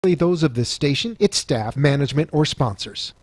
those of this station, its staff, management, or sponsors.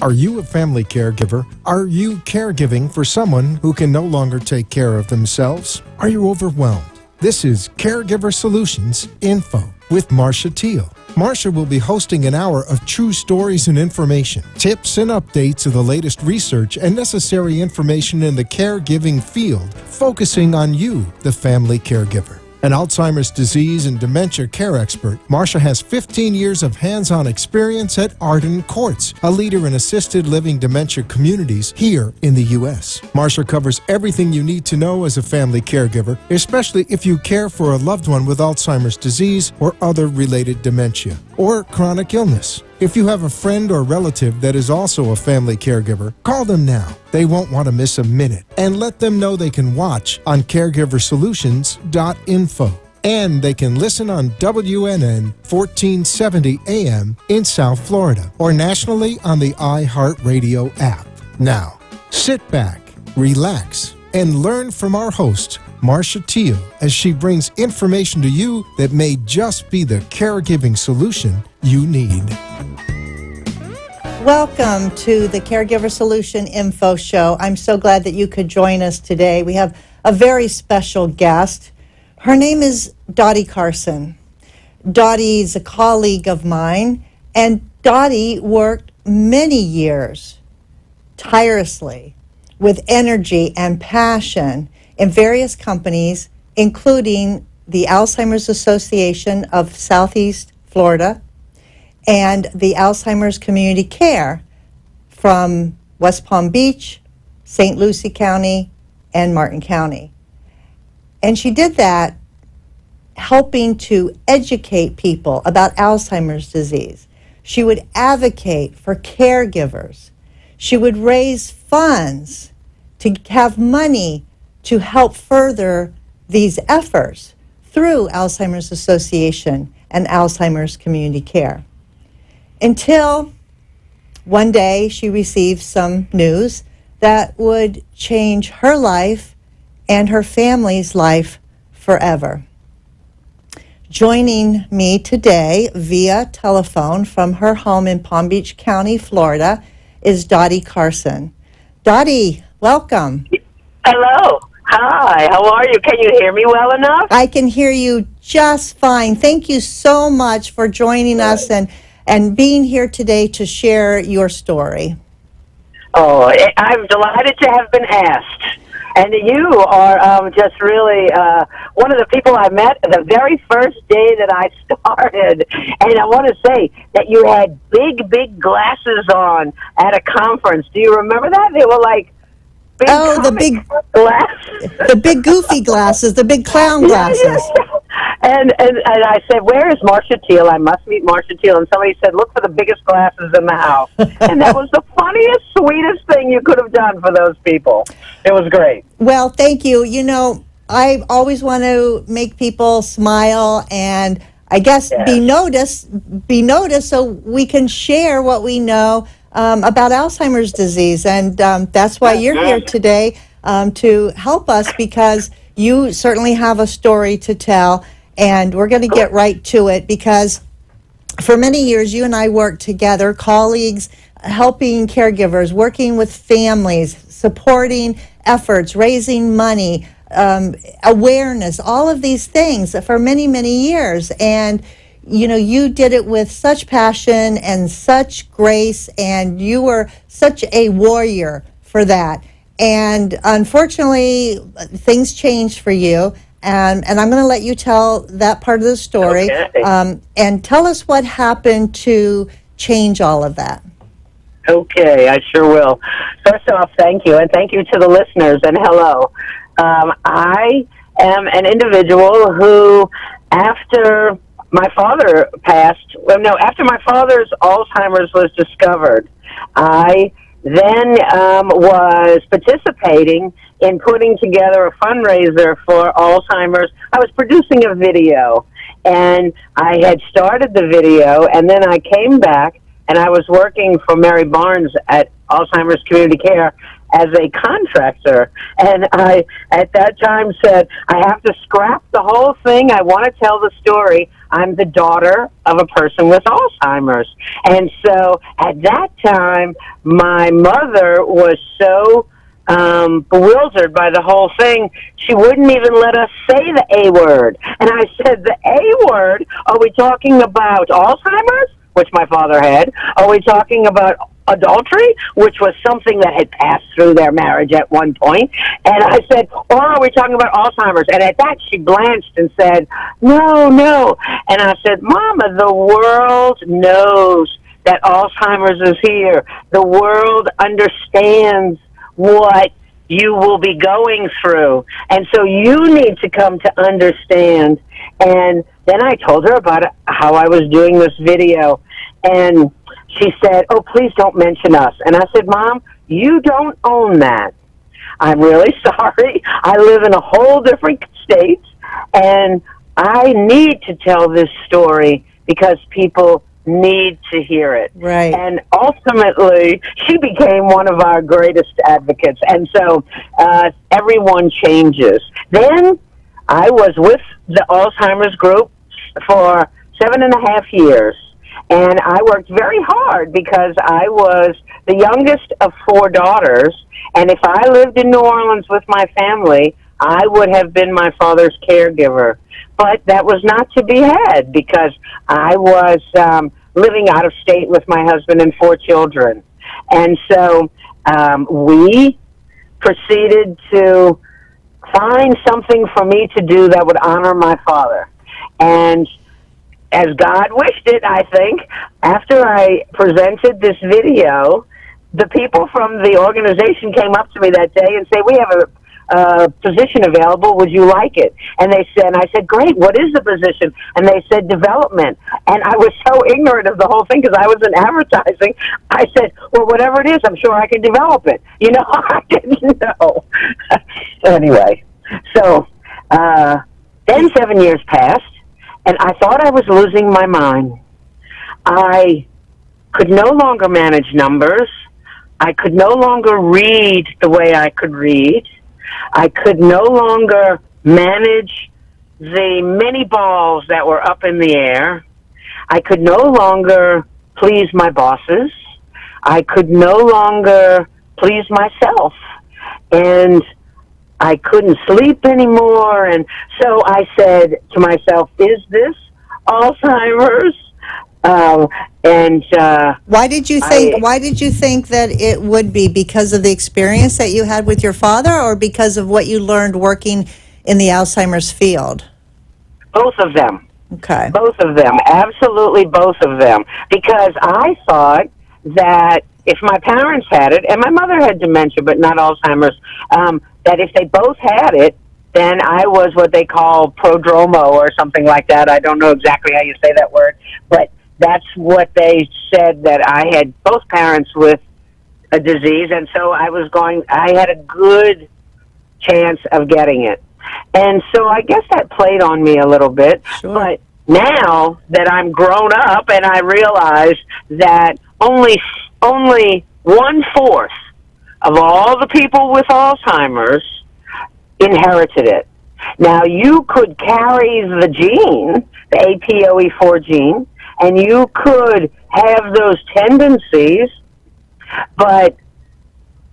Are you a family caregiver? Are you caregiving for someone who can no longer take care of themselves? Are you overwhelmed? This is Caregiver Solutions Info with Marcia Teele. Marcia will be hosting an hour of true stories and information, tips and updates of the latest research and necessary information in the caregiving field, focusing on you, the family caregiver. An Alzheimer's disease and dementia care expert, Marcia has 15 years of hands-on experience at Arden Courts, a leader in assisted living dementia communities here in the U.S. Marcia covers everything you need to know as a family caregiver, especially if you care for a loved one with Alzheimer's disease or other related dementia or chronic illness. If you have a friend or relative that is also a family caregiver, call them now. They won't want to miss a minute. And let them know they can watch on caregiversolutions.info. And they can listen on WNN 1470 AM in South Florida or nationally on the iHeartRadio app. Now, sit back, relax, and learn from our host, Marcia Teele, as she brings information to you that may just be the caregiving solution you need. Welcome to the Caregiver Solution Info Show. I'm so glad that you could join us today. We have a very special guest. Her name is Dottie Carson. Dottie's a colleague of mine, and Dottie worked many years tirelessly with energy and passion in various companies, including the Alzheimer's Association of Southeast Florida and the Alzheimer's Community Care from West Palm Beach, St. Lucie County, and Martin County. And she did that helping to educate people about Alzheimer's disease. She would advocate for caregivers. She would raise funds to have money to help further these efforts through Alzheimer's Association and Alzheimer's Community Care. Until one day she received some news that would change her life and her family's life forever. Joining me today via telephone from her home in Palm Beach County, Florida, is Dottie Carson. Dottie, welcome. Hello. Hi, how are you? Can you hear me well enough? I can hear you just fine. Thank you so much for joining us and being here today to share your story. Oh, I'm delighted to have been asked. And you are just really one of the people I met the very first day that I started. And I want to say that you had big glasses on at a conference. Do you remember that? They were like big the big glasses. The big goofy glasses, the big clown glasses. Yeah. And I said, where is Marcia Teele? I must meet Marcia Teele. And somebody said, look for the biggest glasses in the house. And that was the funniest, sweetest thing you could have done for those people. It was great. Well, thank you. You know, I always want to make people smile and I guess be noticed so we can share what we know about Alzheimer's disease. And that's why you're here today to help us, because you certainly have a story to tell. And we're going to get right to it, because for many years you and I worked together, colleagues, helping caregivers, working with families, supporting efforts, raising money, awareness, all of these things for many years. And you know, you did it with such passion and such grace, and you were such a warrior for that. And unfortunately, things changed for you. And I'm going to let you tell that part of the story. Okay. And tell us what happened to change all of that. Okay, I sure will. First off, thank you, and thank you to the listeners, and hello. I am an individual who, after my father after my father's Alzheimer's was discovered, I then was participating in putting together a fundraiser for Alzheimer's. I was producing a video, and I had started the video, and then I came back, and I was working for Mary Barnes at Alzheimer's Community Care as a contractor. And I, at that time, said, I have to scrap the whole thing. I want to tell the story. I'm the daughter of a person with Alzheimer's. And so at that time, my mother was so bewildered by the whole thing, she wouldn't even let us say the A word. And I said, the A word? Are we talking about Alzheimer's, which my father had? Are we talking about adultery, which was something that had passed through their marriage at one point? And I said, or are we talking about Alzheimer's? And at that, she blanched and said, no, no. And I said, Mama, the world knows that Alzheimer's is here. The world understands what you will be going through. And so you need to come to understand. And then I told her about how I was doing this video. And she said, oh, please don't mention us. And I said, Mom, you don't own that. I'm really sorry. I live in a whole different state. And I need to tell this story because people need to hear it. Right. And ultimately, she became one of our greatest advocates. And so everyone changes. Then I was with the Alzheimer's group for 7.5 years. And I worked very hard because I was the youngest of 4 daughters. And if I lived in New Orleans with my family, I would have been my father's caregiver. But that was not to be had because I was living out of state with my husband and 4 children. And so we proceeded to find something for me to do that would honor my father. And as God wished it, I think, after I presented this video, the people from the organization came up to me that day and said, we have a position available, would you like it? And I said, great, what is the position? And they said, development. And I was so ignorant of the whole thing because I was in advertising. I said, well, whatever it is, I'm sure I can develop it. You know, I didn't know. Anyway, so then 7 years passed, and I thought I was losing my mind. I could no longer manage numbers. I could no longer read the way I could read. I could no longer manage the many balls that were up in the air. I could no longer please my bosses. I could no longer please myself. And I couldn't sleep anymore. And so I said to myself, is this Alzheimer's? Why did you think that it would be? Because of the experience that you had with your father, or because of what you learned working in the Alzheimer's field? Both of them. Okay. Both of them. Absolutely both of them. Because I thought that if my parents had it, and my mother had dementia, but not Alzheimer's, that if they both had it, then I was what they call prodromo or something like that. I don't know exactly how you say that word, but that's what they said, that I had both parents with a disease, and so I had a good chance of getting it. And so I guess that played on me a little bit. Sure. But now that I'm grown up and I realize that only 1/4 of all the people with Alzheimer's inherited it. Now, you could carry the gene, the APOE4 gene, and you could have those tendencies, but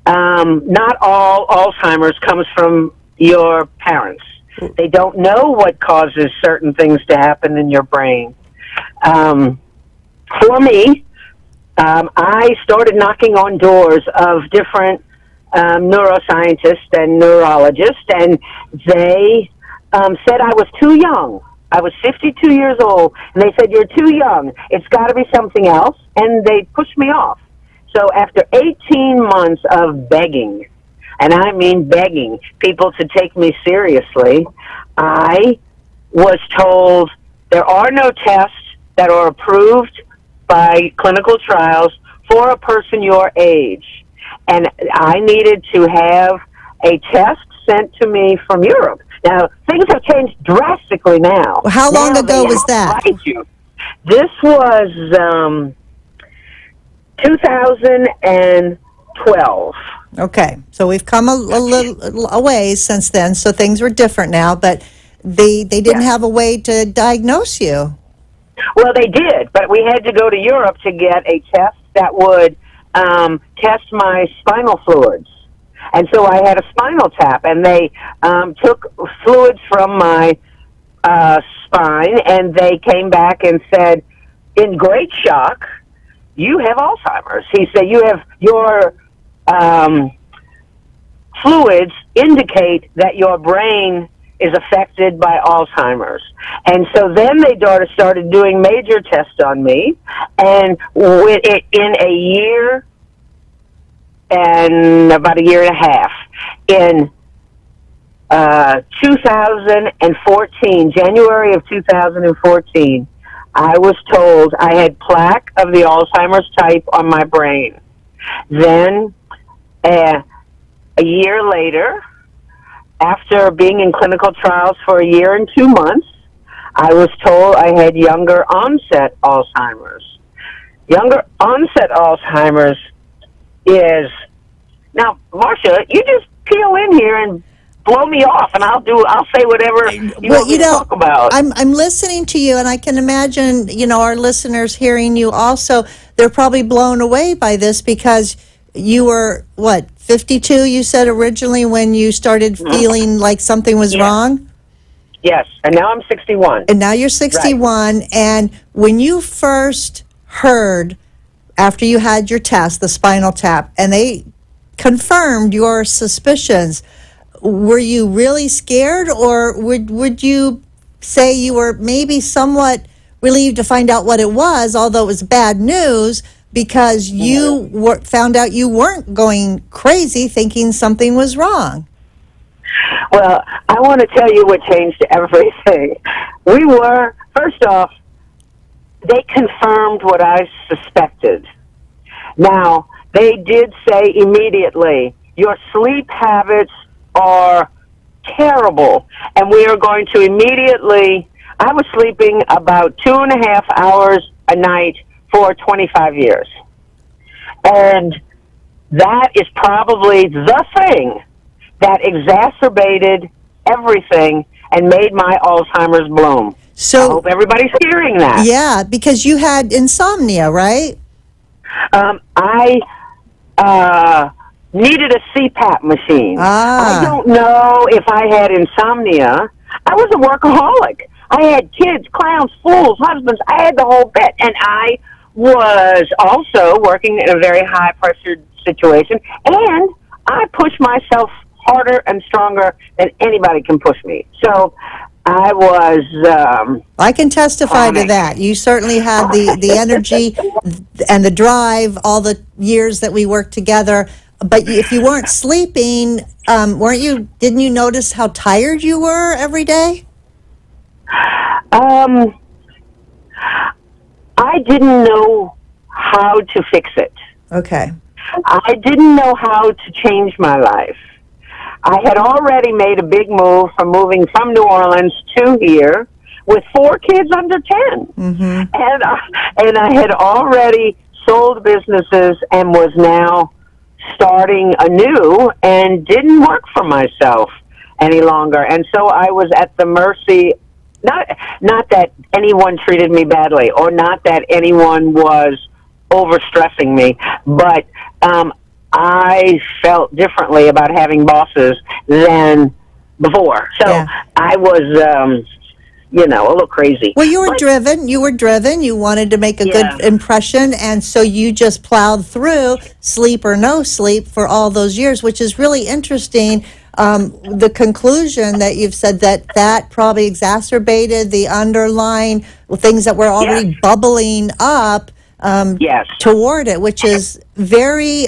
not all Alzheimer's comes from your parents. They don't know what causes certain things to happen in your brain. For me, I started knocking on doors of different neuroscientists and neurologists, and they said I was too young. I was 52 years old, and they said, you're too young. It's got to be something else, and they pushed me off. So after 18 months of begging, and I mean begging people to take me seriously, I was told there are no tests that are approved by clinical trials for a person your age. And I needed to have a test sent to me from Europe. Now, things have changed drastically now. How long ago was that? This was 2012. Okay, so we've come a little a ways since then, so things were different now, but they didn't have a way to diagnose you. Well, they did, but we had to go to Europe to get a test that would test my spinal fluids. And so I had a spinal tap, and they took fluids from my spine, and they came back and said, in great shock, you have Alzheimer's. He said, you have your fluids indicate that your brain is affected by Alzheimer's. And so then they started doing major tests on me, and in a year and about a year and a half, in 2014, January of 2014, I was told I had plaque of the Alzheimer's type on my brain. Then, a year later, after being in clinical trials for a year and 2 months, I was told I had younger onset Alzheimer's. Younger onset Alzheimer's is, now, Marcia, you just peel in here and blow me off, and I'll say whatever you want me to talk about. I'm listening to you, and I can imagine, our listeners hearing you also, they're probably blown away by this because you were, 52, you said originally when you started feeling like something was wrong? Yes, and now I'm 61. And now you're 61, right. And when you first heard, after you had your test, the spinal tap, and they confirmed your suspicions, were you really scared, or would you say you were maybe somewhat relieved to find out what it was, although it was bad news, because you found out you weren't going crazy thinking something was wrong? Well, I want to tell you what changed everything. First off, they confirmed what I suspected. Now, they did say immediately, your sleep habits are terrible, and we are going to immediately, I was sleeping about 2.5 hours a night for 25 years. And that is probably the thing that exacerbated everything and made my Alzheimer's bloom. So I hope everybody's hearing that. Yeah, because you had insomnia, right? I needed a CPAP machine. I don't know if I had insomnia. I was a workaholic. I had kids, clowns, fools, husbands. I had the whole bit. And I was also working in a very high-pressured situation. And I pushed myself harder and stronger than anybody can push me. So I was... I can testify to that. You certainly had the energy and the drive, all the years that we worked together. But if you weren't sleeping, didn't you notice how tired you were every day? I didn't know how to fix it. Okay. I didn't know how to change my life. I had already made a big move from moving from New Orleans to here with 4 kids under 10. Mm-hmm. And I had already sold businesses and was now starting anew and didn't work for myself any longer. And so I was at the mercy, not that anyone treated me badly or not that anyone was overstressing me, but I felt differently about having bosses than before. So I was, a little crazy. Well, you were driven. You wanted to make a good impression, and so you just plowed through, sleep or no sleep, for all those years, which is really interesting. The conclusion that you've said that probably exacerbated the underlying things that were already bubbling up toward it, which is very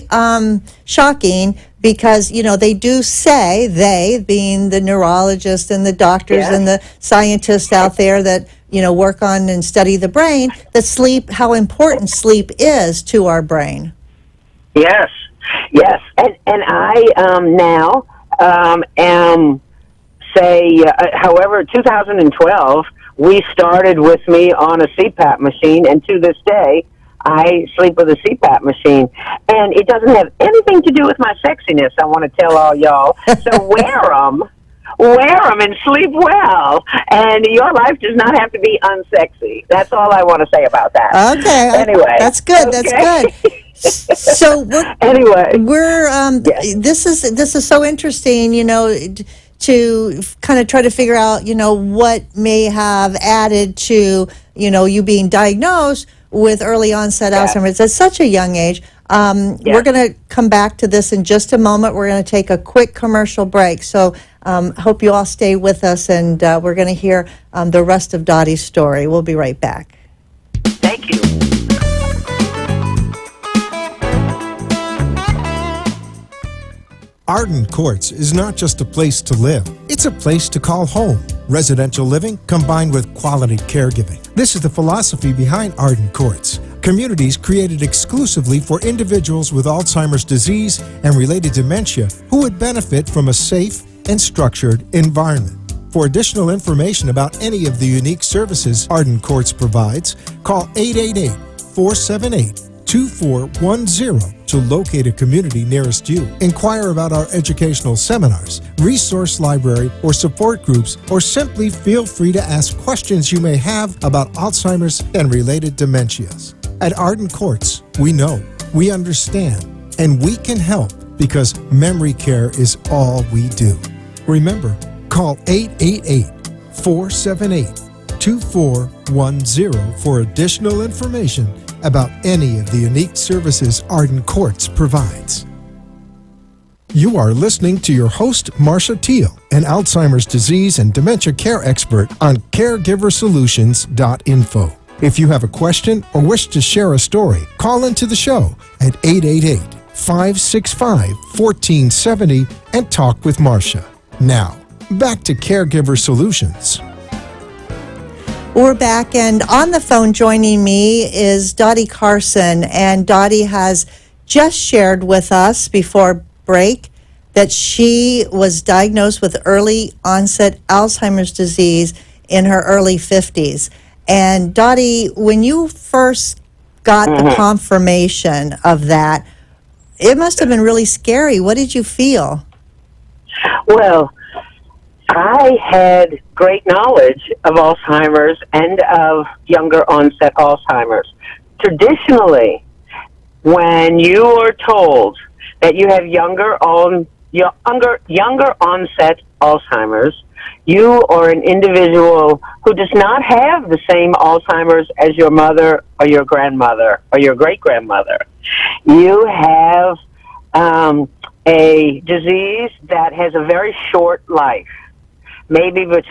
shocking because, they do say, they being the neurologists and the doctors and the scientists out there that, work on and study the brain, that sleep, how important sleep is to our brain. Yes. And I now however, 2012, we started with me on a CPAP machine, and to this day, I sleep with a CPAP machine. And it doesn't have anything to do with my sexiness, I want to tell all y'all. So wear them wear them and sleep well, and your life does not have to be unsexy. That's all I want to say about that. Okay. Anyway, That's good. okay. That's good. So we're Yes. this is so interesting, to kind of try to figure out, what may have added to, you being diagnosed with early onset Alzheimer's at such a young age. We're going to come back to this in just a moment. We're going to take a quick commercial break. So hope you all stay with us, and we're going to hear the rest of Dottie's story. We'll be right back. Thank you. Arden Courts is not just a place to live, it's a place to call home. Residential living combined with quality caregiving. This is the philosophy behind Arden Courts. Communities created exclusively for individuals with Alzheimer's disease and related dementia who would benefit from a safe and structured environment. For additional information about any of the unique services Arden Courts provides, call 888-478-2410 to locate a community nearest you. Inquire about our educational seminars, resource library, or support groups, or simply feel free to ask questions you may have about Alzheimer's and related dementias. At Arden Courts, we know, we understand, and we can help because memory care is all we do. Remember, call 888-478-2410 for additional information about any of the unique services Arden Courts provides. You are listening to your host, Marcia Teele, an Alzheimer's disease and dementia care expert on caregiversolutions.info. If you have a question or wish to share a story, call into the show at 888-565-1470 and talk with Marcia. Now, back to Caregiver Solutions. We're back, and on the phone joining me is Dottie Carson, and Dottie has just shared with us before break that she was diagnosed with early onset Alzheimer's disease in her early 50s. And Dottie, when you first got the confirmation of that, it must have been really scary. What did you feel? Well, I had great knowledge of Alzheimer's and of younger onset Alzheimer's. Traditionally, when you are told that you have younger onset Alzheimer's, you are an individual who does not have the same Alzheimer's as your mother or your grandmother or your great-grandmother. You have a disease that has a very short life. Maybe there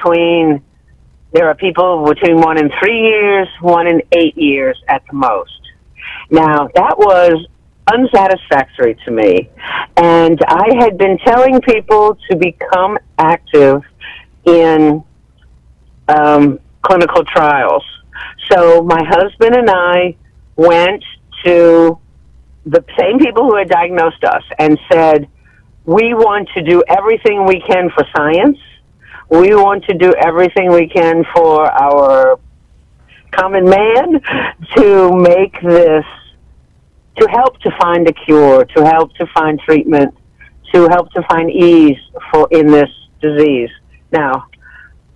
are people between 1 and 3 years, 1 and 8 years at the most. Now, that was unsatisfactory to me, and I had been telling people to become active in clinical trials. So my husband and I went to the same people who had diagnosed us and said, we want to do everything we can for science. We want to do everything we can for our common man to make this, to help to find a cure, to help to find treatment, to help to find ease in this disease. Now,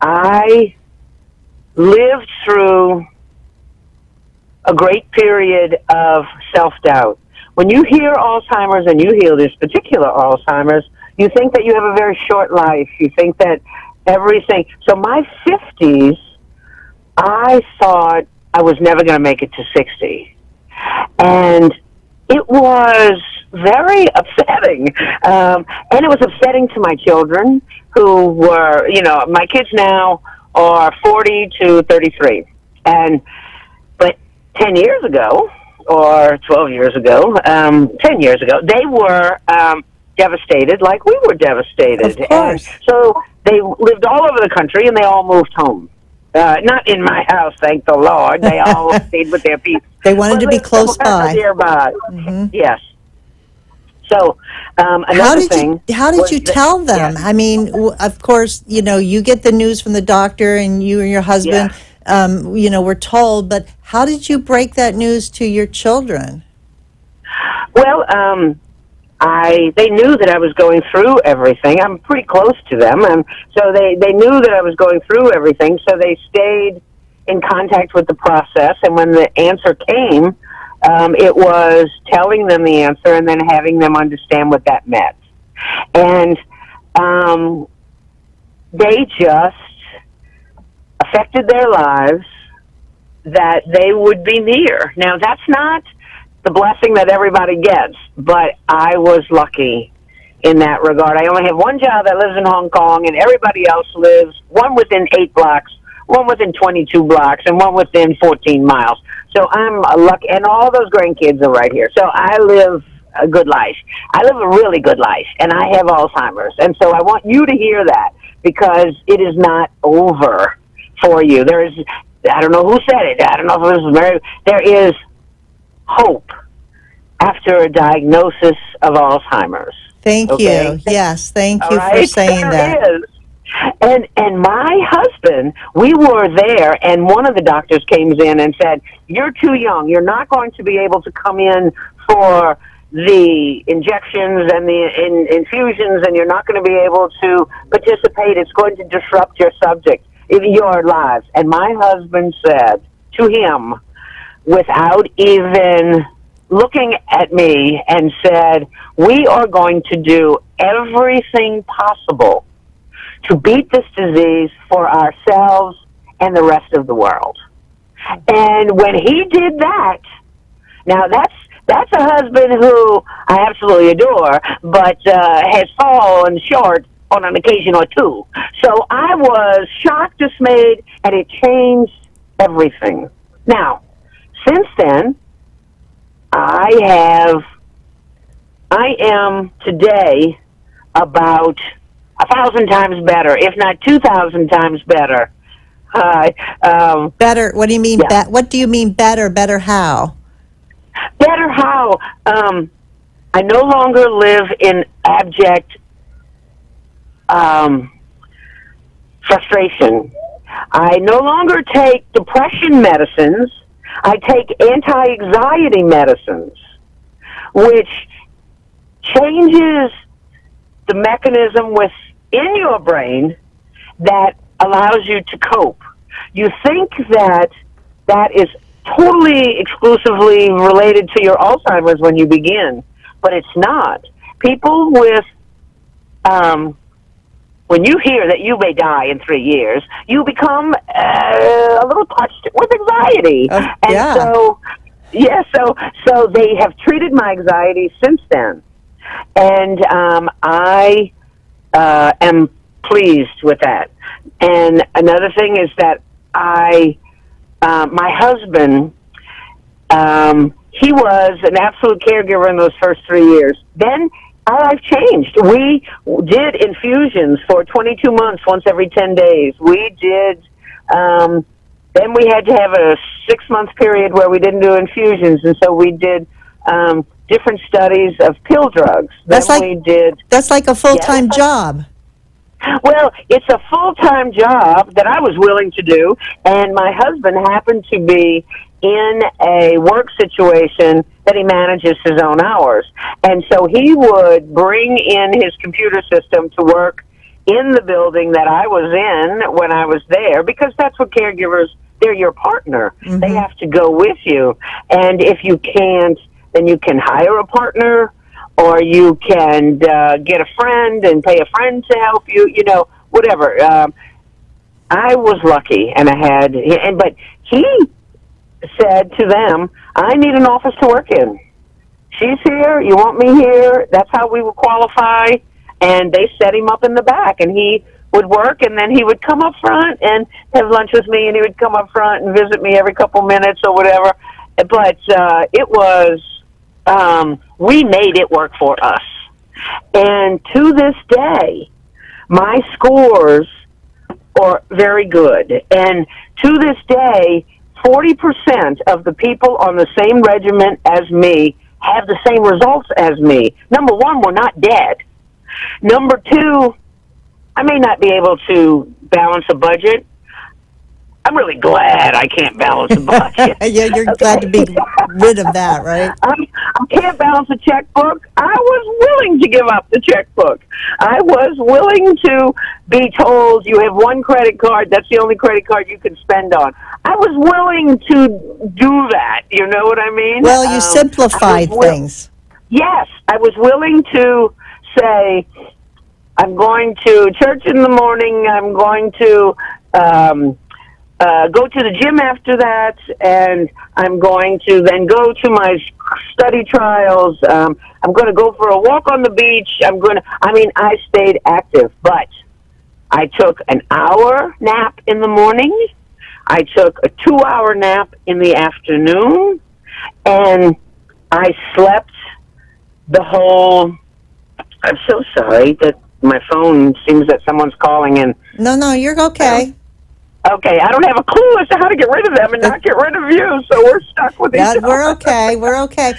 I lived through a great period of self-doubt. When you hear Alzheimer's and you hear this particular Alzheimer's, you think that you have a very short life. You think that everything. So my 50s, I thought I was never going to make it to 60. And it was very upsetting. And it was upsetting to my children who were, my kids now are 40 to 33. But 10 years ago, or 12 years ago, 10 years ago, they were devastated like we were devastated. Of course. And so they lived all over the country, and they all moved home. Not in my house, thank the Lord. They all stayed with their people. They wanted to be close by. Nearby. Mm-hmm. Yes. So another thing. How did you tell them? Yeah. I mean, of course, you get the news from the doctor, and you and your husband, were told. But how did you break that news to your children? Well, they knew that I was going through everything. I'm pretty close to them, and so they knew that I was going through everything. So they stayed in contact with the process. And when the answer came, it was telling them the answer and then having them understand what that meant. And they just affected their lives that they would be near. Now, that's not the blessing that everybody gets, but I was lucky in that regard. I only have one child that lives in Hong Kong, and everybody else lives, one within 8 blocks, one within 22 blocks, and one within 14 miles. So I'm lucky, and all those grandkids are right here. So I live a good life. I live a really good life, and I have Alzheimer's. And so I want you to hear that, because it is not over for you. There is, I don't know who said it. I don't know if it was Mary. There is hope after a diagnosis of Alzheimer's. Thank you. Yes, thank you for saying that. There is. And my husband, we were there, and one of the doctors came in and said, "You're too young. You're not going to be able to come in for the injections and the infusions, and you're not going to be able to participate. It's going to disrupt your lives." And my husband said to him, without even looking at me, and said, "We are going to do everything possible to beat this disease for ourselves and the rest of the world." And when he did that, now that's a husband who I absolutely adore, but has fallen short on an occasion or two. So I was shocked, dismayed, and it changed everything. Now, since then, I am today about 1,000 times better, if not 2,000 times better. Better? What do you mean? Yeah. What do you mean better? Better how? Better how? I no longer live in abject frustration. I no longer take depression medicines. I take anti-anxiety medicines, which changes the mechanism within your brain that allows you to cope. You think that is totally exclusively related to your Alzheimer's when you begin, but it's not. People with, when you hear that you may die in 3 years, you become a little touched with anxiety. So they have treated my anxiety since then. And I am pleased with that. And another thing is that my husband, he was an absolute caregiver in those first 3 years. Then our life changed. We did infusions for 22 months, once every 10 days. We did, then we had to have a 6-month period where we didn't do infusions, and so we did different studies of pill drugs. That's like a full-time job. Well, it's a full-time job that I was willing to do, and my husband happened to be in a work situation that he manages his own hours. And so he would bring in his computer system to work in the building that I was in when I was there, because that's what caregivers, they're your partner. Mm-hmm. They have to go with you. And if you can't, then you can hire a partner, or you can get a friend and pay a friend to help you, whatever. I was lucky, and but he said to them, "I need an office to work in. She's here, you want me here, that's how we would qualify." And they set him up in the back, and he would work, and then he would come up front and have lunch with me, and he would come up front and visit me every couple minutes or whatever. But it was, we made it work for us. And to this day, my scores are very good. And to this day, 40% of the people on the same regimen as me have the same results as me. Number one, we're not dead. Number two, I may not be able to balance a budget. I'm really glad I can't balance a budget. Yeah, you're glad to be rid of that, right? I can't balance a checkbook. I was willing to give up the checkbook. I was willing to be told you have one credit card. That's the only credit card you can spend on. I was willing to do that. You know what I mean? Well, you simplified things. Yes, I was willing to say, I'm going to church in the morning. I'm going to go to the gym after that, and I'm going to then go to my study trials. I'm going to go for a walk on the beach. I stayed active, but I took an hour nap in the morning. I took a 2-hour nap in the afternoon, and I slept the whole. I'm so sorry that my phone seems that someone's calling in. No, you're okay. Okay, I don't have a clue as to how to get rid of them and not get rid of you, so we're stuck with each other. We're okay. We're okay.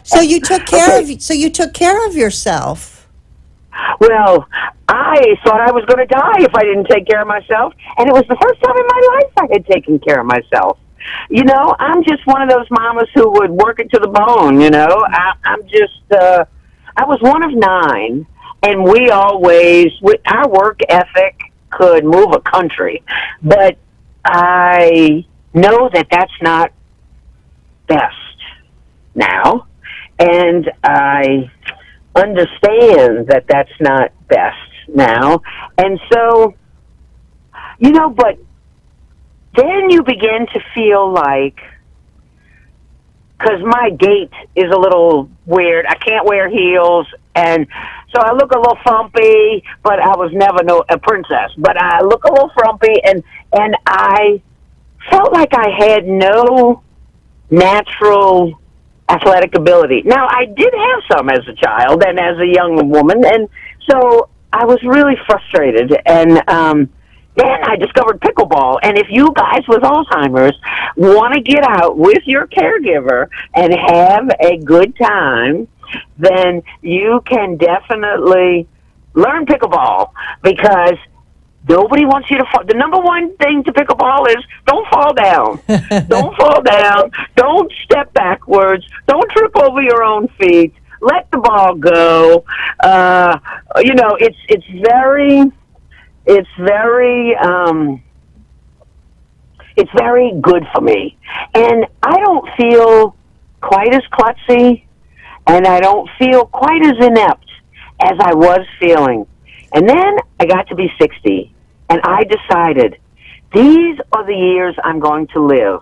So you took care of. So you took care of yourself. Well, I thought I was going to die if I didn't take care of myself, and it was the first time in my life I had taken care of myself. You know, I'm just one of those mamas who would work it to the bone. You know, I was one of 9, and our work ethic could move a country, but I know that that's not best now, and I understand that that's not best now, and so, you know, but then you begin to feel like, because my gait is a little weird, I can't wear heels, and so I look a little frumpy, but I was never a princess. But I look a little frumpy, and I felt like I had no natural athletic ability. Now, I did have some as a child and as a young woman, and so I was really frustrated. And then I discovered pickleball. And if you guys with Alzheimer's want to get out with your caregiver and have a good time, then you can definitely learn pickleball, because nobody wants you to fall. The number one thing to pickleball is don't fall down. Don't fall down. Don't step backwards. Don't trip over your own feet. Let the ball go. You know, it's very good for me. And I don't feel quite as klutzy, and I don't feel quite as inept as I was feeling. And then I got to be 60, and I decided, these are the years I'm going to live.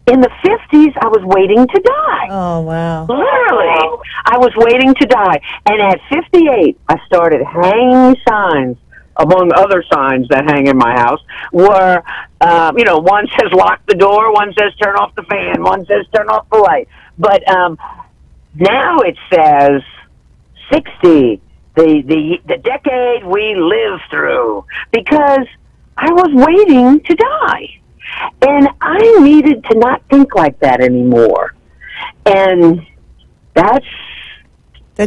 In the 50s, I was waiting to die. Oh, wow. Literally, I was waiting to die. And at 58, I started hanging signs, among other signs that hang in my house, were, you know, one says lock the door, one says turn off the fan, one says turn off the light. But now it says 60, the decade we live through, because I was waiting to die. And I needed to not think like that anymore. And that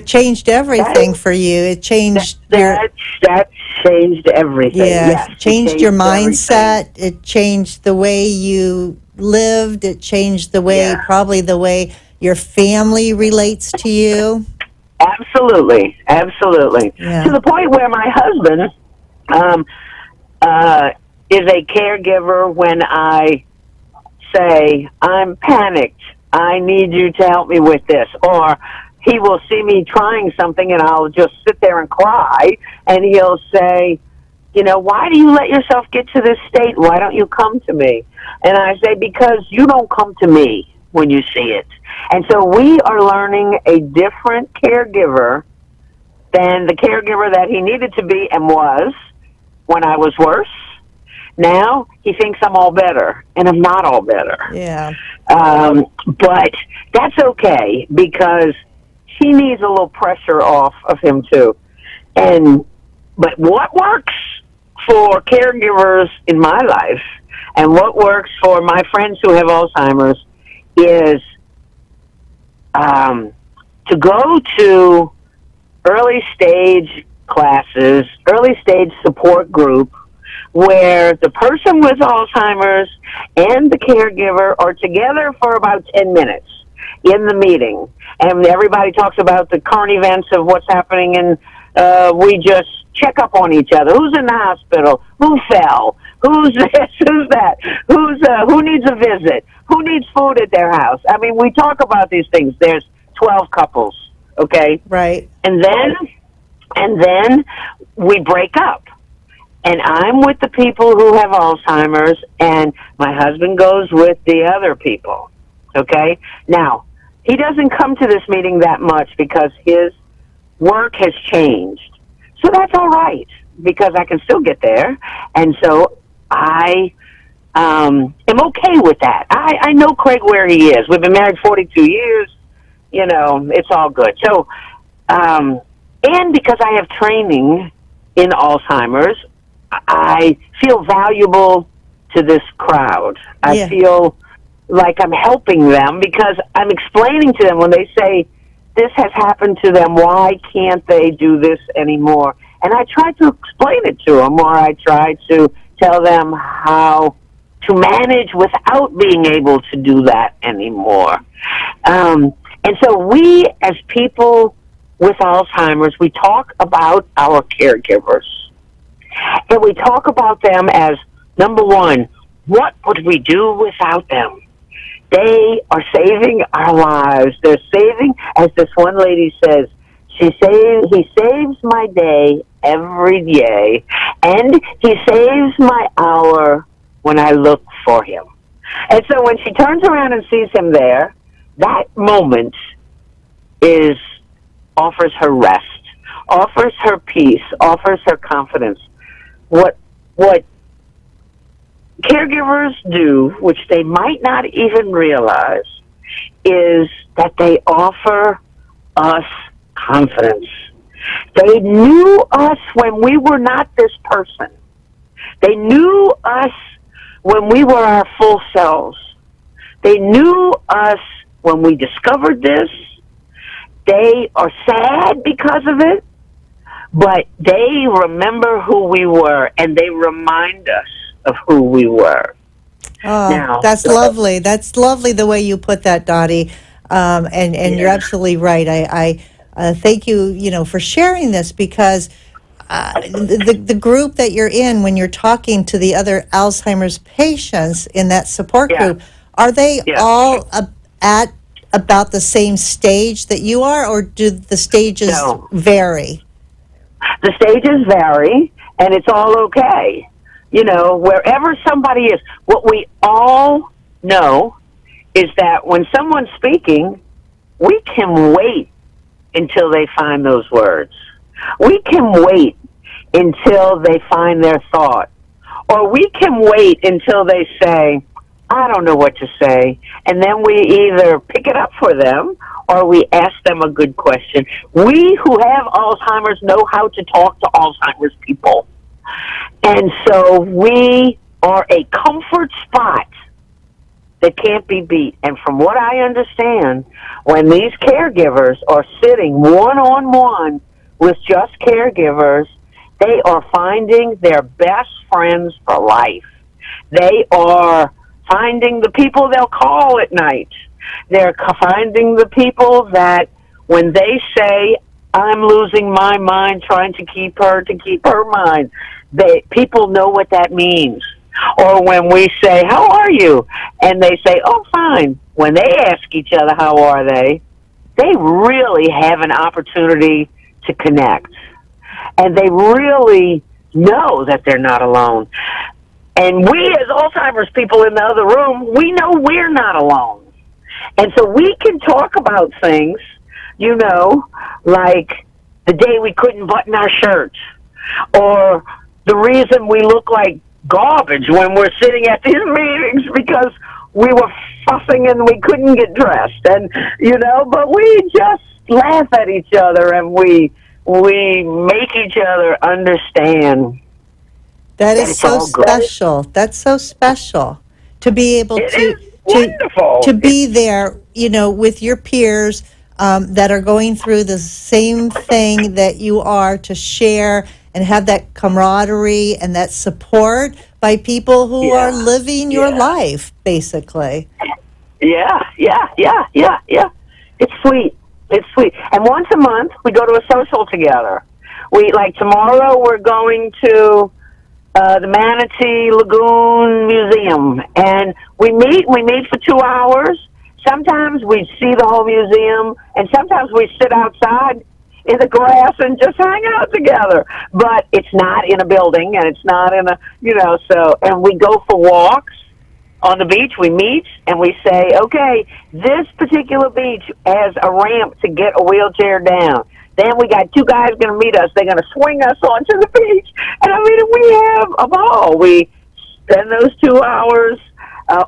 changed everything for you. It changed that changed everything. Yeah, yes, it changed your mindset. Everything. It changed the way you lived. It changed the way, probably the way your family relates to you. Absolutely. Yeah. To the point where my husband is a caregiver when I say, I'm panicked, I need you to help me with this. Or he will see me trying something and I'll just sit there and cry, and he'll say, you know, why do you let yourself get to this state? Why don't you come to me? And I say, because you don't come to me when you see it. And so we are learning a different caregiver than the caregiver that he needed to be and was when I was worse. Now he thinks I'm all better, and I'm not all better. Yeah. But that's okay, because he needs a little pressure off of him too. But what works for caregivers in my life, and what works for my friends who have Alzheimer's, is to go to early stage classes, early stage support group, where the person with Alzheimer's and the caregiver are together for about 10 minutes. in the meeting, and everybody talks about the current events of what's happening, and we just check up on each other. Who's in the hospital? Who fell? Who's this? Who's that? Who needs a visit? Who needs food at their house? I mean, we talk about these things. There's 12 couples, okay? Right. And then we break up. And I'm with the people who have Alzheimer's, and my husband goes with the other people, okay? Now, he doesn't come to this meeting that much because his work has changed. So that's all right, because I can still get there. And so I am okay with that. I know Craig where he is. We've been married 42 years. You know, it's all good. So, and because I have training in Alzheimer's, I feel valuable to this crowd. I feel like I'm helping them because I'm explaining to them when they say this has happened to them, why can't they do this anymore? And I try to explain it to them, or I try to tell them how to manage without being able to do that anymore. And so we, as people with Alzheimer's, we talk about our caregivers. And we talk about them as, number one, what would we do without them? They are saving our lives. They're saving, as this one lady says, he saves my day every day, and he saves my hour when I look for him. And so when she turns around and sees him there, that moment offers her rest, offers her peace, offers her confidence. What caregivers do, which they might not even realize, is that they offer us confidence. They knew us when we were not this person. They knew us when we were our full selves. They knew us when we discovered this. They are sad because of it, but they remember who we were, and they remind us of who we were. Oh, now, that's lovely. That's lovely the way you put that, Dottie. And you're absolutely right. I thank you, for sharing this, because the group that you're in, when you're talking to the other Alzheimer's patients in that support group, are they all at about the same stage that you are, or do the stages vary? The stages vary, and it's all okay. Wherever somebody is, what we all know is that when someone's speaking, we can wait until they find those words. We can wait until they find their thought. Or we can wait until they say, I don't know what to say. And then we either pick it up for them or we ask them a good question. We who have Alzheimer's know how to talk to Alzheimer's people. And so we are a comfort spot that can't be beat. And from what I understand, when these caregivers are sitting one-on-one with just caregivers, they are finding their best friends for life. They are finding the people they'll call at night. They're finding the people that when they say, I'm losing my mind trying to keep her mind, people know what that means. Or when we say, how are you? And they say, oh, fine. When they ask each other, how are they really have an opportunity to connect. And they really know that they're not alone. And we, as Alzheimer's people in the other room, we know we're not alone. And so we can talk about things, like the day we couldn't button our shirts, or the reason we look like garbage when we're sitting at these meetings because we were fussing and we couldn't get dressed. And, but we just laugh at each other and we make each other understand. That is so special. That's so special to be able to be there, with your peers that are going through the same thing that you are, to share and have that camaraderie and that support by people who are living your life, basically. Yeah. It's sweet. It's sweet. And once a month, we go to a social together. Like tomorrow, we're going to the Manatee Lagoon Museum, and we meet for 2 hours. Sometimes we see the whole museum, and sometimes we sit outside in the grass and just hang out together. But it's not in a building, and it's not in a, and we go for walks on the beach. We meet, and we say, okay, this particular beach has a ramp to get a wheelchair down. Then we got 2 guys going to meet us. They're going to swing us onto the beach. And we have a ball. We spend those 2 hours,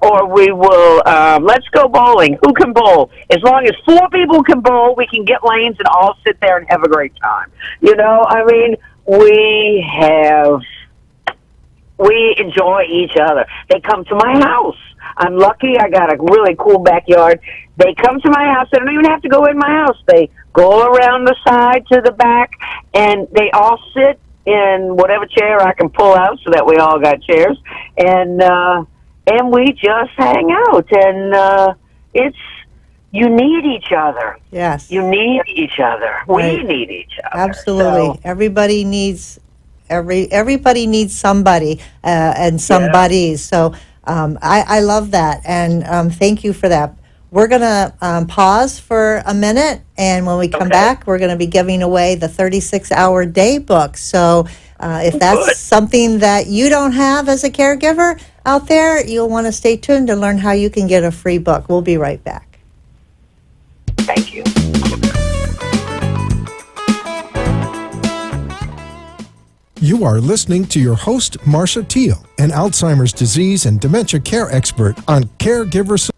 or we will, let's go bowling. Who can bowl? As long as 4 people can bowl, we can get lanes and all sit there and have a great time. We enjoy each other. They come to my house. I'm lucky. I got a really cool backyard. They come to my house. They don't even have to go in my house. They go around the side to the back, and they all sit in whatever chair I can pull out, so that we all got chairs, and we just hang out. And you need each other. Yes. You need each other. Right. We need each other. Absolutely. So, Everybody needs somebody and somebodies. So I love that, and thank you for that. We're going to pause for a minute, and when we come back, we're going to be giving away the 36-hour day book. So if that's something that you don't have as a caregiver out there, you'll want to stay tuned to learn how you can get a free book. We'll be right back. Thank you. You are listening to your host, Marcia Teele, an Alzheimer's disease and dementia care expert on Caregiver Solutions.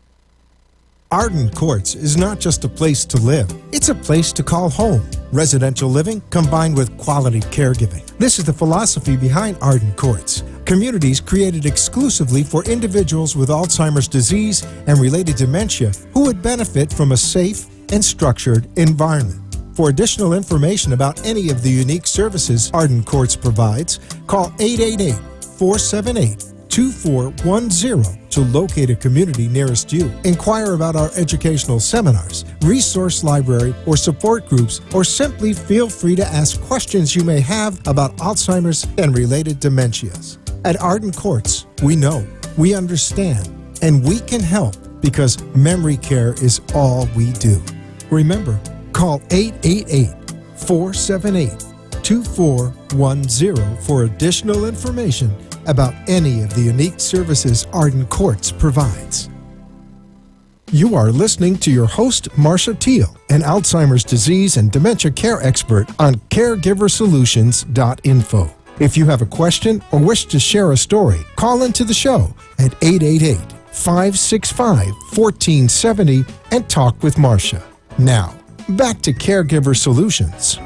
Arden Courts is not just a place to live, it's a place to call home. Residential living combined with quality caregiving. This is the philosophy behind Arden Courts. Communities created exclusively for individuals with Alzheimer's disease and related dementia who would benefit from a safe and structured environment. For additional information about any of the unique services Arden Courts provides, call 888-478-2410 to locate a community nearest you. Inquire about our educational seminars, resource library, or support groups, or simply feel free to ask questions you may have about Alzheimer's and related dementias. At Arden Courts, we know, we understand, and we can help because memory care is all we do. Remember, call 888-478-2410 for additional information about any of the unique services Arden Courts provides. You are listening to your host, Marcia Teele, an Alzheimer's disease and dementia care expert on caregiversolutions.info. If you have a question or wish to share a story, call into the show at 888-565-1470 and talk with Marcia. Now, back to Caregiver Solutions.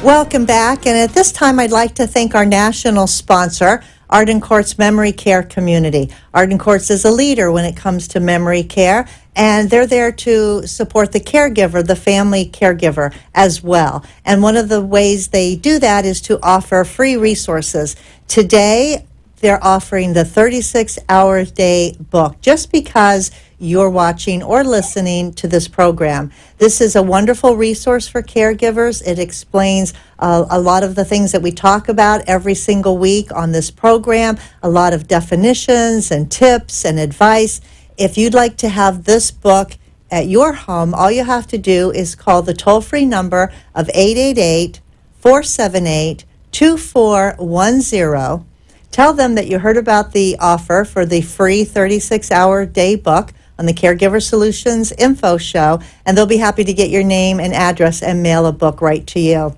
Welcome back, and at this time I'd like to thank our national sponsor, Arden Courts Memory Care Community. Arden Courts is a leader when it comes to memory care, and they're there to support the caregiver, the family caregiver as well. And one of the ways they do that is to offer free resources. Today, they're offering the 36-hour day book just because you're watching or listening to this program. This is a wonderful resource for caregivers. It explains a lot of the things that we talk about every single week on this program, a lot of definitions and tips and advice. If you'd like to have this book at your home, all you have to do is call the toll-free number of 888-478-2410. Tell them that you heard about the offer for the free 36-hour day book on the Caregiver Solutions Info Show, and they'll be happy to get your name and address and mail a book right to you.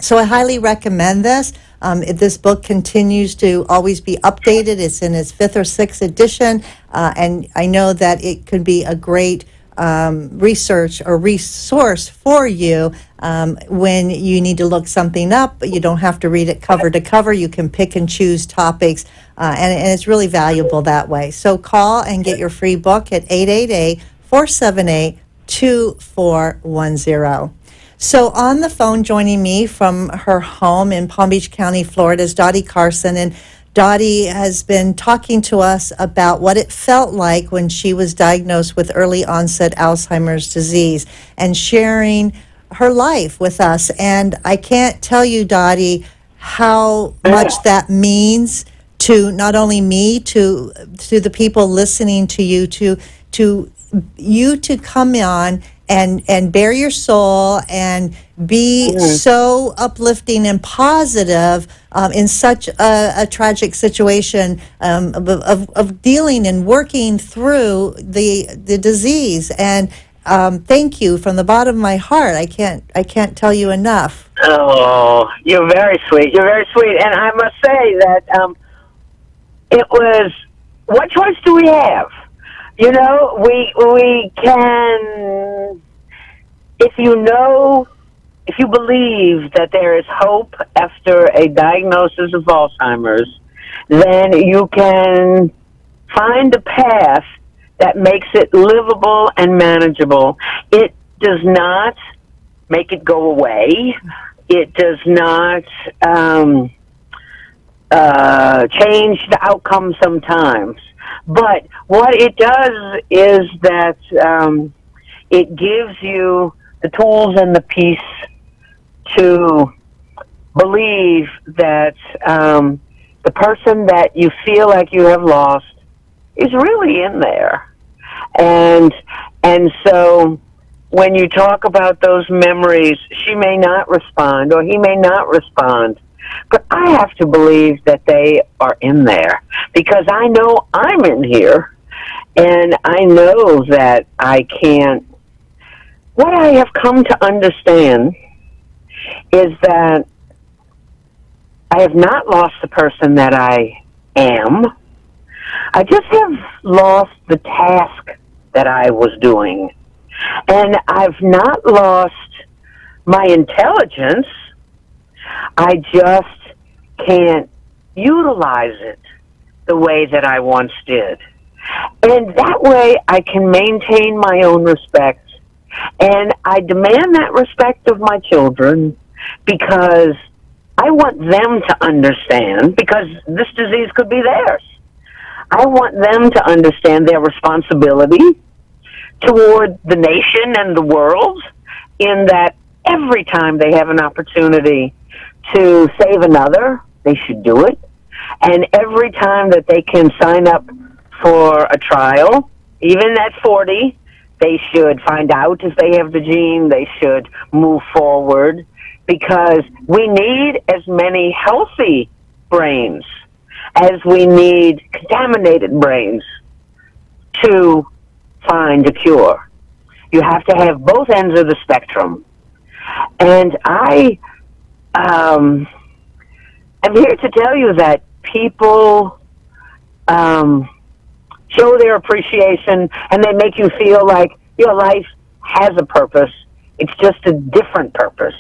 So I highly recommend this. This book continues to always be updated. It's in its 5th or 6th edition, and I know that it could be a great research or resource for you when you need to look something up, but you don't have to read it cover to cover. You can pick and choose topics, and it's really valuable that way. So call and get your free book at 888-478-2410. So on the phone joining me from her home in Palm Beach County, Florida is Dottie Carson. And Dottie has been talking to us about what it felt like when she was diagnosed with early onset Alzheimer's disease and sharing her life with us. And I can't tell you, Dottie, how much that means to not only me, to the people listening to you, to you to come on and bare your soul and be so uplifting and positive in such a tragic situation of dealing and working through the disease. And thank you from the bottom of my heart. I can't tell you enough. Oh, you're very sweet. You're very sweet. And I must say that it was, what choice do we have? You know, we can, if you believe that there is hope after a diagnosis of Alzheimer's, then you can find a path that makes it livable and manageable. It does not make it go away. It does not change the outcome sometimes. But what it does is that it gives you the tools and the peace to believe that the person that you feel like you have lost is really in there. And so when you talk about those memories, she may not respond or he may not respond. But I have to believe that they are in there because I know I'm in here and I know that I can't. What I have come to understand is that I have not lost the person that I am. I just have lost the task that I was doing. And I've not lost my intelligence. I just can't utilize it the way that I once did. And that way I can maintain my own respect. And I demand that respect of my children because I want them to understand, because this disease could be theirs. I want them to understand their responsibility toward the nation and the world, in that every time they have an opportunity to save another, they should do it. And every time that they can sign up for a trial, even at 40, they should find out if they have the gene, they should move forward, because we need as many healthy brains as we need contaminated brains to find a cure. You have to have both ends of the spectrum. And I am here to tell you that people show their appreciation and they make you feel like your life has a purpose. It's just a different purpose.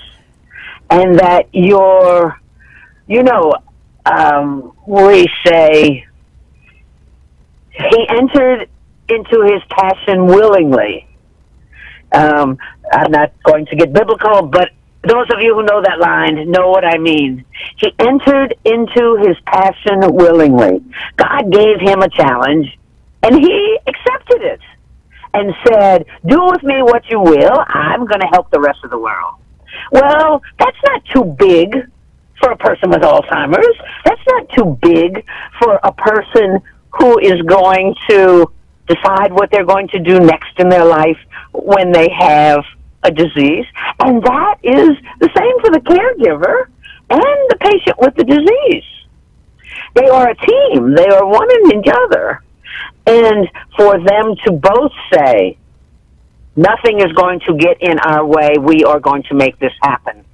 And that you're, we say, he entered into his passion willingly. I'm not going to get biblical, but those of you who know that line know what I mean. He entered into his passion willingly. God gave him a challenge, and he accepted it and said, do with me what you will. I'm going to help the rest of the world. Well, that's not too big for a person with Alzheimer's. That's not too big for a person who is going to decide what they're going to do next in their life when they have a disease. And that is the same for the caregiver and the patient with the disease. They are a team. They are one and each other. And for them to both say, nothing is going to get in our way, we are going to make this happen,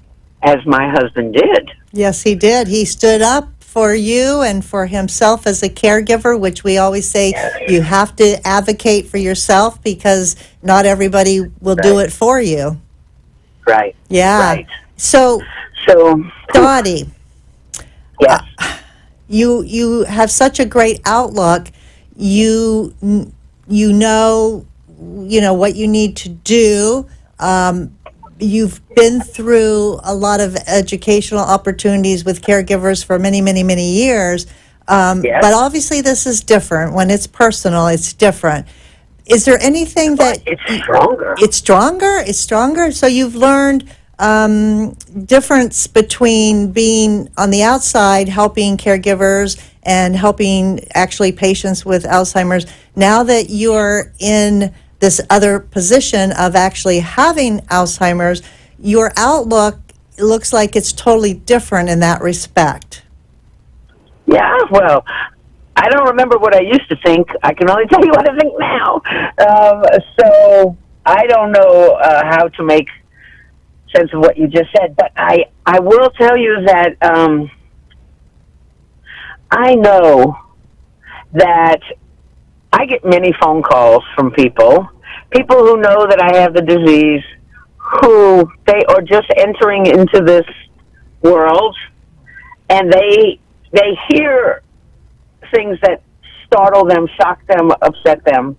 as my husband did. Yes, he did. He stood up for you and for himself as a caregiver, which we always say you have to advocate for yourself because not everybody will do it for you. Right. Yeah. Right. So Dottie, yes. You have such a great outlook. You know what you need to do. You've been through a lot of educational opportunities with caregivers for many, many, many years. Yes. But obviously this is different. When it's personal, it's different. Is there anything that... It's stronger. It's stronger? It's stronger? So you've learned difference between being on the outside, helping caregivers and helping actually patients with Alzheimer's. Now that you're in this other position of actually having Alzheimer's, your outlook looks like it's totally different in that respect. Yeah, well, I don't remember what I used to think. I can only tell you what I think now. So I don't know how to make sense of what you just said, but I will tell you that I know that I get many phone calls from people who know that I have the disease, who they are just entering into this world, and they hear things that startle them, shock them, upset them.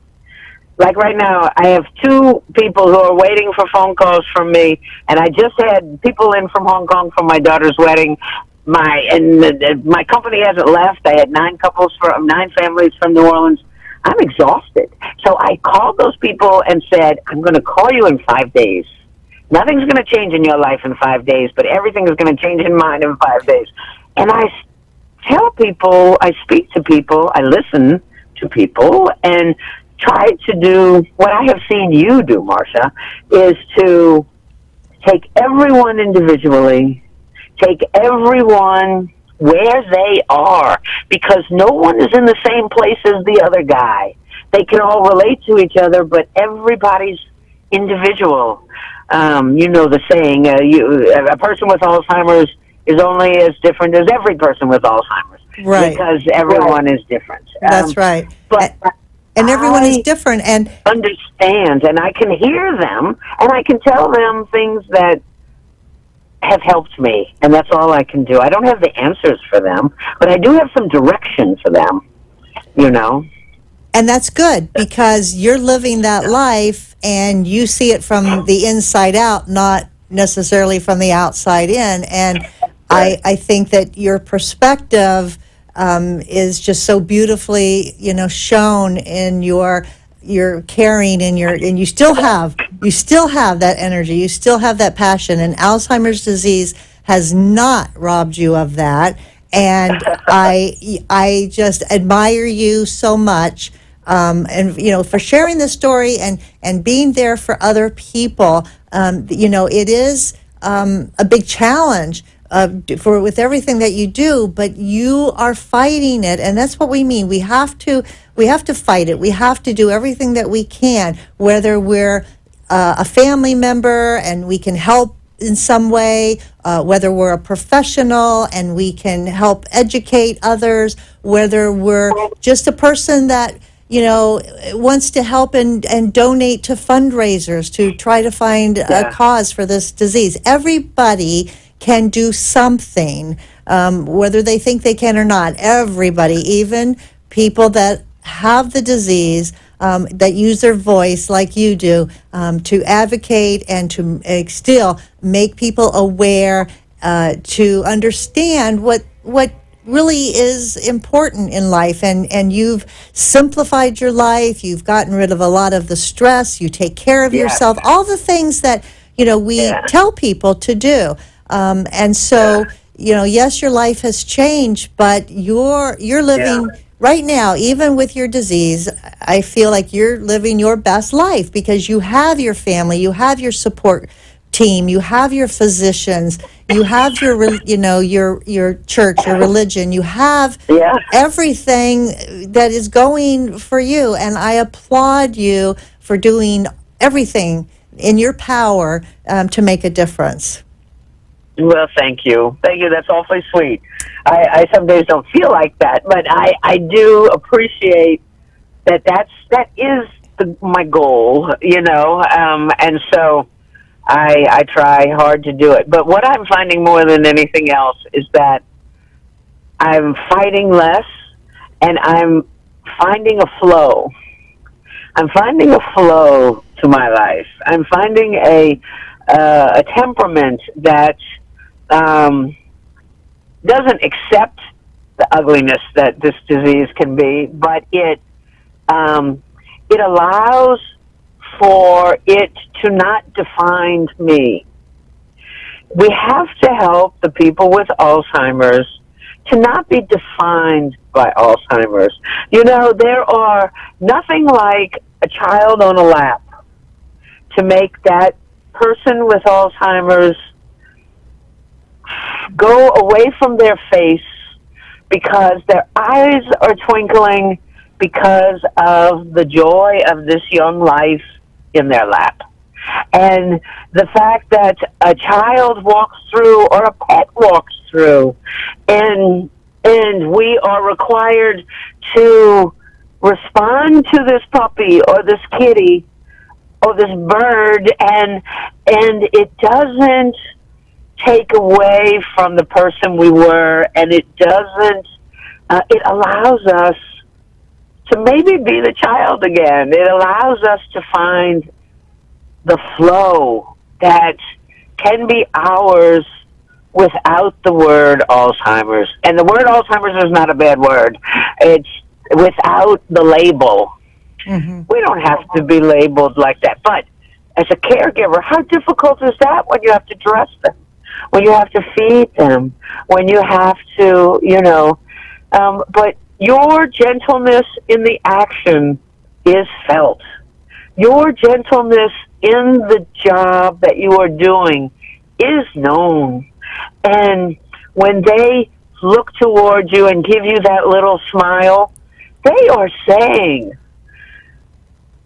Like right now, I have 2 people who are waiting for phone calls from me, and I just had people in from Hong Kong for my daughter's wedding. My company hasn't left. I had 9 families from New Orleans. I'm exhausted. So I called those people and said, I'm going to call you in 5 days. Nothing's going to change in your life in 5 days, but everything is going to change in mine in 5 days. And I tell people, I speak to people, I listen to people, and try to do what I have seen you do, Marcia, is to take everyone individually, take everyone where they are, because no one is in the same place as the other guy. They can all relate to each other, but everybody's individual. You know the saying, a person with Alzheimer's is only as different as every person with Alzheimer's. Right. Because everyone is different. That's right. But and everyone is different. And understand, and I can hear them, and I can tell them things that have helped me, and that's all I can do. I don't have the answers for them, but I do have some direction for them, you know. And that's good, because you're living that life and you see it from the inside out, not necessarily from the outside in. And I think that your perspective is just so beautifully, shown in your caring and you still have that energy, you still have that passion, and Alzheimer's disease has not robbed you of that. And I just admire you so much, and for sharing this story and being there for other people. It is a big challenge with everything that you do, but you are fighting it, and that's what we mean. We have to fight it. We have to do everything that we can, whether we're a family member and we can help in some way, whether we're a professional and we can help educate others, whether we're just a person that wants to help and donate to fundraisers to try to find a cause for this disease. Everybody can do something, whether they think they can or not. Everybody, even people that have the disease, that use their voice like you do, to advocate and to still make people aware, to understand what really is important in life. And you've simplified your life. You've gotten rid of a lot of the stress. You take care of yourself. All the things that we tell people to do. And so yes, your life has changed, but you're living right now, even with your disease. I feel like you're living your best life because you have your family, you have your support team, you have your physicians, you have your church, your religion, you have everything that is going for you. And I applaud you for doing everything in your power to make a difference. Well, thank you. Thank you. That's awfully sweet. I some days don't feel like that, but I do appreciate that is my goal, and so I try hard to do it. But what I'm finding more than anything else is that I'm fighting less, and I'm finding a flow. I'm finding a flow to my life. I'm finding a temperament that doesn't accept the ugliness that this disease can be, but it allows for it to not define me. We have to help the people with Alzheimer's to not be defined by Alzheimer's. You know, there are nothing like a child on a lap to make that person with Alzheimer's go away from their face because their eyes are twinkling because of the joy of this young life in their lap. And the fact that a child walks through or a pet walks through and we are required to respond to this puppy or this kitty or this bird, and it doesn't take away from the person we were, and it doesn't it allows us to maybe be the child again. It allows us to find the flow that can be ours without the word Alzheimer's. And the word Alzheimer's is not a bad word. It's without the label. Mm-hmm. We don't have to be labeled like that. But as a caregiver, how difficult is that when you have to dress them, when you have to feed them, when you have to, but your gentleness in the action is felt. Your gentleness in the job that you are doing is known. And when they look towards you and give you that little smile, they are saying,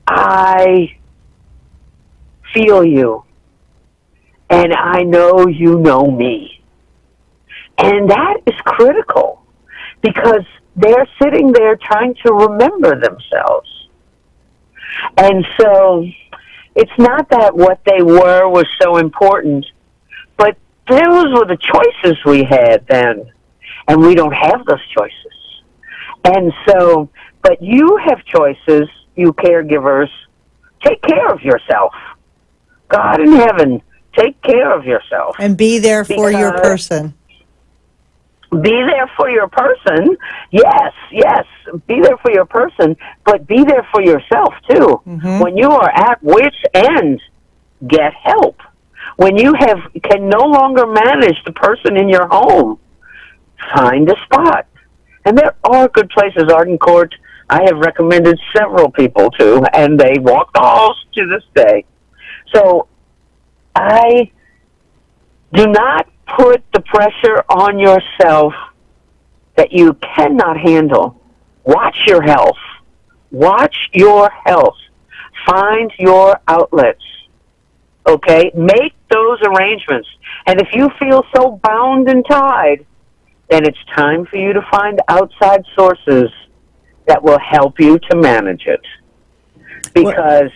I feel you, and I know you know me. And that is critical because they're sitting there trying to remember themselves. And so it's not that what they were was so important, but those were the choices we had then, and we don't have those choices. And so, but you have choices, you caregivers. Take care of yourself. God in heaven, take care of yourself. And be there for your person. Be there for your person. Yes. Be there for your person, but be there for yourself too. Mm-hmm. When you are at wit's end, get help. When you can no longer manage the person in your home, find a spot. And there are good places. Arden Court, I have recommended several people to, and they walk the halls to this day. So I do not put the pressure on yourself that you cannot handle. Watch your health. Watch your health. Find your outlets. Okay? Make those arrangements. And if you feel so bound and tied, then it's time for you to find outside sources that will help you to manage it. Because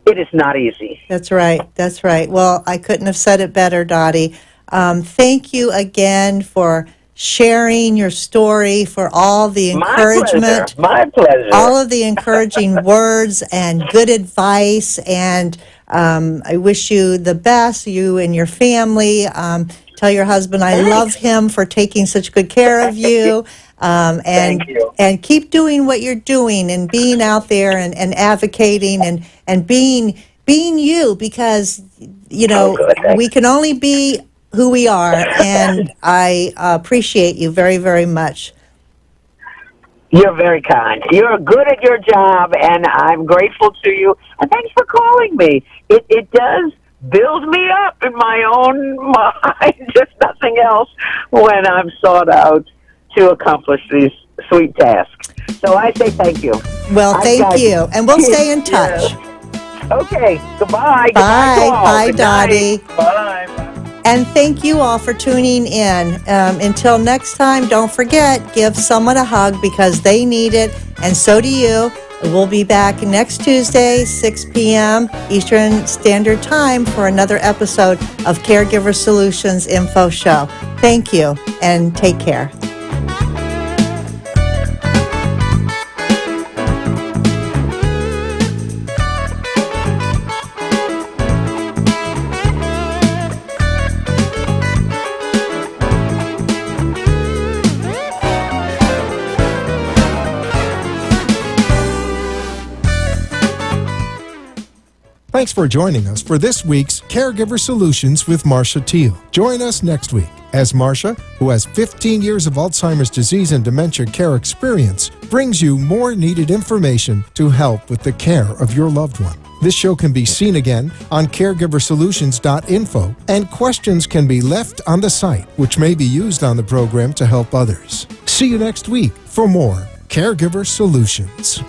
it is not easy. That's right. Well, I couldn't have said it better, Dottie. Thank you again for sharing your story, for all the encouragement. My pleasure. All of the encouraging words and good advice. And I wish you the best, you and your family. Tell your husband I love him for taking such good care of you. Thank you. And keep doing what you're doing and being out there and advocating and being you, because, we can only be who we are. And I appreciate you very, very much. You're very kind. You're good at your job, and I'm grateful to you. And thanks for calling me. It does build me up in my own mind, if nothing else, when I'm sought out to accomplish these sweet tasks. So I say thank you. Well, thank you. And we'll stay in touch. Yeah. Okay. Goodbye. Bye, Dottie. Bye. And thank you all for tuning in. Until next time, don't forget, give someone a hug because they need it, and so do you. We'll be back next Tuesday, 6 p.m. Eastern Standard Time for another episode of Caregiver Solutions Info Show. Thank you, and take care. Thanks for joining us for this week's Caregiver Solutions with Marcia Teele. Join us next week as Marcia, who has 15 years of Alzheimer's disease and dementia care experience, brings you more needed information to help with the care of your loved one. This show can be seen again on caregiversolutions.info, and questions can be left on the site, which may be used on the program to help others. See you next week for more Caregiver Solutions.